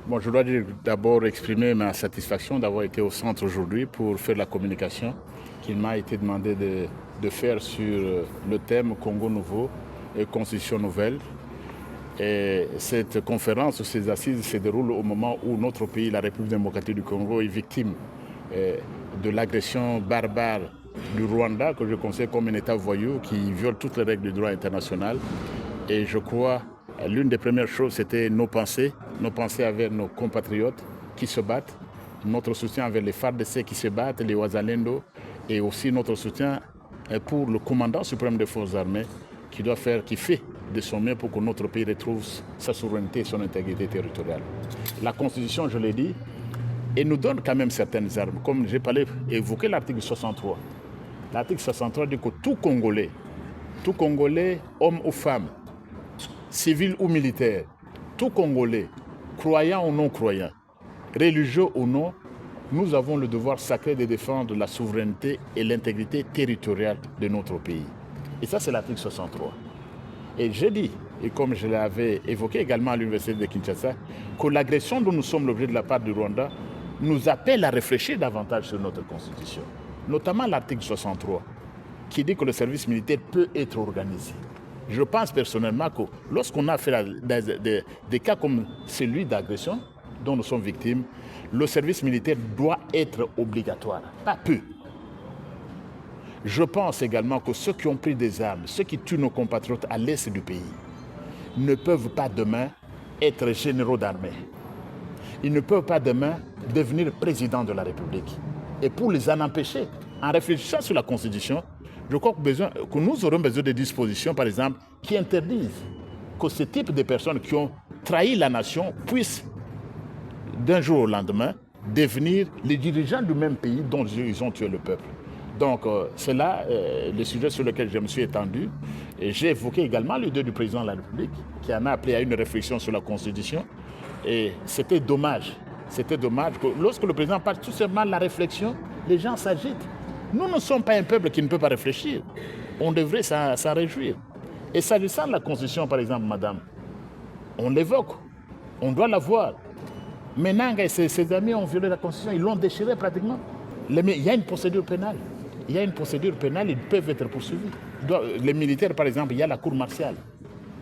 Bon, je dois d'abord exprimer ma satisfaction d'avoir été au centre aujourd'hui pour faire la communication qu'il m'a été demandé de faire sur le thème Congo nouveau et Constitution nouvelle. Et cette conférence, ces assises se déroulent au moment où notre pays, la République démocratique du Congo, est victime de l'agression barbare du Rwanda, que je considère comme un État voyou qui viole toutes les règles du droit international. Et je crois l'une des premières choses, c'était nos pensées envers nos compatriotes qui se battent, notre soutien envers les FARDC qui se battent, les Wazalendo, et aussi notre soutien pour le commandant suprême des forces armées qui fait de son mieux pour que notre pays retrouve sa souveraineté et son intégrité territoriale. La Constitution, je l'ai dit, et nous donne quand même certaines armes. Comme j'ai évoqué l'article 63. L'article 63 dit que tout Congolais, homme ou femme, civil ou militaire, tout Congolais, croyant ou non croyant, religieux ou non, nous avons le devoir sacré de défendre la souveraineté et l'intégrité territoriale de notre pays. Et ça, c'est l'article 63. Et j'ai dit, et comme je l'avais évoqué également à l'Université de Kinshasa, que l'agression dont nous sommes l'objet de la part du Rwanda nous appelle à réfléchir davantage sur notre Constitution, notamment l'article 63, qui dit que le service militaire peut être organisé. Je pense personnellement que lorsqu'on a fait des cas comme celui d'agression dont nous sommes victimes, le service militaire doit être obligatoire, pas peu. Je pense également que ceux qui ont pris des armes, ceux qui tuent nos compatriotes à l'est du pays, ne peuvent pas demain être généraux d'armée. Ils ne peuvent pas demain devenir président de la République. Et pour les en empêcher, en réfléchissant sur la Constitution, je crois que nous aurons besoin de dispositions, par exemple, qui interdisent que ce type de personnes qui ont trahi la nation puissent, d'un jour au lendemain, devenir les dirigeants du même pays dont ils ont tué le peuple. Donc, c'est là le sujet sur lequel je me suis étendu. Et j'ai évoqué également l'idée du président de la République, qui en a appelé à une réflexion sur la Constitution. Et c'était dommage. C'était dommage que lorsque le président parle tout simplement de la réflexion, les gens s'agitent. Nous ne sommes pas un peuple qui ne peut pas réfléchir. On devrait s'en réjouir. Et s'agissant de la Constitution, par exemple, madame, on l'évoque, on doit la voir. Mais Nanga et ses amis ont violé la Constitution, ils l'ont déchirée pratiquement. Il y a une procédure pénale. Il y a une procédure pénale, ils peuvent être poursuivis. Les militaires, par exemple, il y a la cour martiale.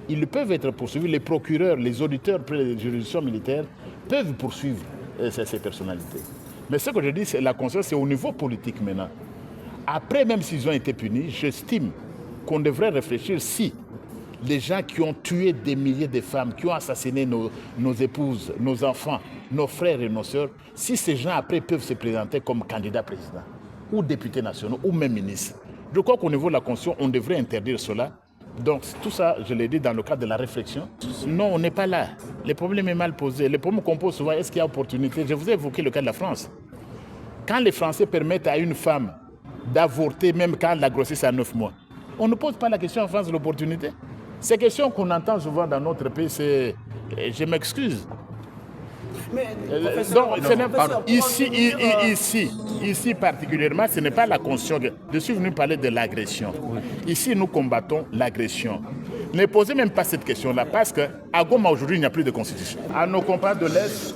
Ils peuvent être poursuivis. Les procureurs, les auditeurs près des juridictions militaires peuvent poursuivre ces personnalités. Mais ce que je dis, c'est la conscience, c'est au niveau politique maintenant. Après, même s'ils ont été punis, j'estime qu'on devrait réfléchir si les gens qui ont tué des milliers de femmes, qui ont assassiné nos épouses, nos enfants, nos frères et nos sœurs, si ces gens après peuvent se présenter comme candidats présidents, ou députés nationaux, ou même ministres. Je crois qu'au niveau de la Constitution, on devrait interdire cela. Donc tout ça, je l'ai dit dans le cadre de la réflexion. Non, on n'est pas là. Le problème est mal posé. Le problème qu'on pose souvent, est-ce qu'il y a opportunité? Je vous ai évoqué le cas de la France. Quand les Français permettent à une femme d'avorter, même quand la grossesse a 9 mois, on ne pose pas la question en France de l'opportunité. Ces questions qu'on entend souvent dans notre pays, c'est « je m'excuse ». Ici particulièrement, ce n'est pas la Constitution. Je suis venu parler de l'agression. Ici, nous combattons l'agression. Ne posez même pas cette question-là, parce qu'à Goma, aujourd'hui, il n'y a plus de Constitution. À nos compatriotes de l'Est,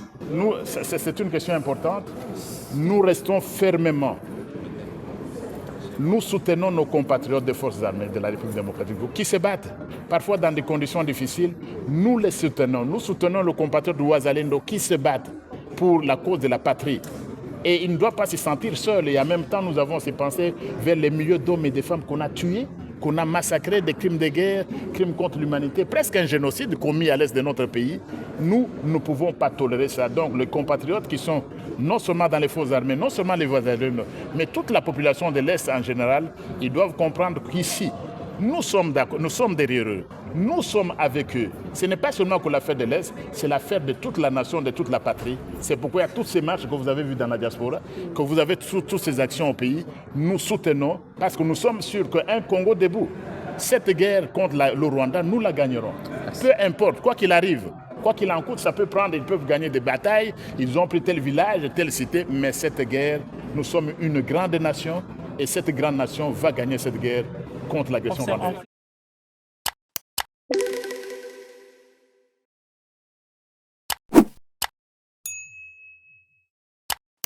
c'est une question importante. Nous restons fermement. Nous soutenons nos compatriotes des forces armées de la République démocratique qui se battent, parfois dans des conditions difficiles. Nous les soutenons. Nous soutenons nos compatriotes de Wazalendo qui se battent pour la cause de la patrie. Et ils ne doivent pas se sentir seuls. Et en même temps, nous avons ces pensées vers les milliers d'hommes et de femmes qu'on a tués, qu'on a massacrés, des crimes de guerre, crimes contre l'humanité, presque un génocide commis à l'est de notre pays. Nous ne pouvons pas tolérer ça. Donc les compatriotes qui sont non seulement dans les forces armées, non seulement les voisins, mais toute la population de l'Est en général, ils doivent comprendre qu'ici, nous sommes d'accord, nous sommes derrière eux, nous sommes avec eux. Ce n'est pas seulement que l'affaire de l'Est, c'est l'affaire de toute la nation, de toute la patrie. C'est pourquoi il y a toutes ces marches que vous avez vues dans la diaspora, que vous avez toutes ces actions au pays. Nous soutenons parce que nous sommes sûrs qu'un Congo debout, cette guerre contre le Rwanda, nous la gagnerons. Peu importe, quoi qu'il arrive. Quoi qu'il en coûte, ça peut prendre, ils peuvent gagner des batailles, ils ont pris tel village, telle cité, mais cette guerre, nous sommes une grande nation et cette grande nation va gagner cette guerre contre l'agression rwandaise.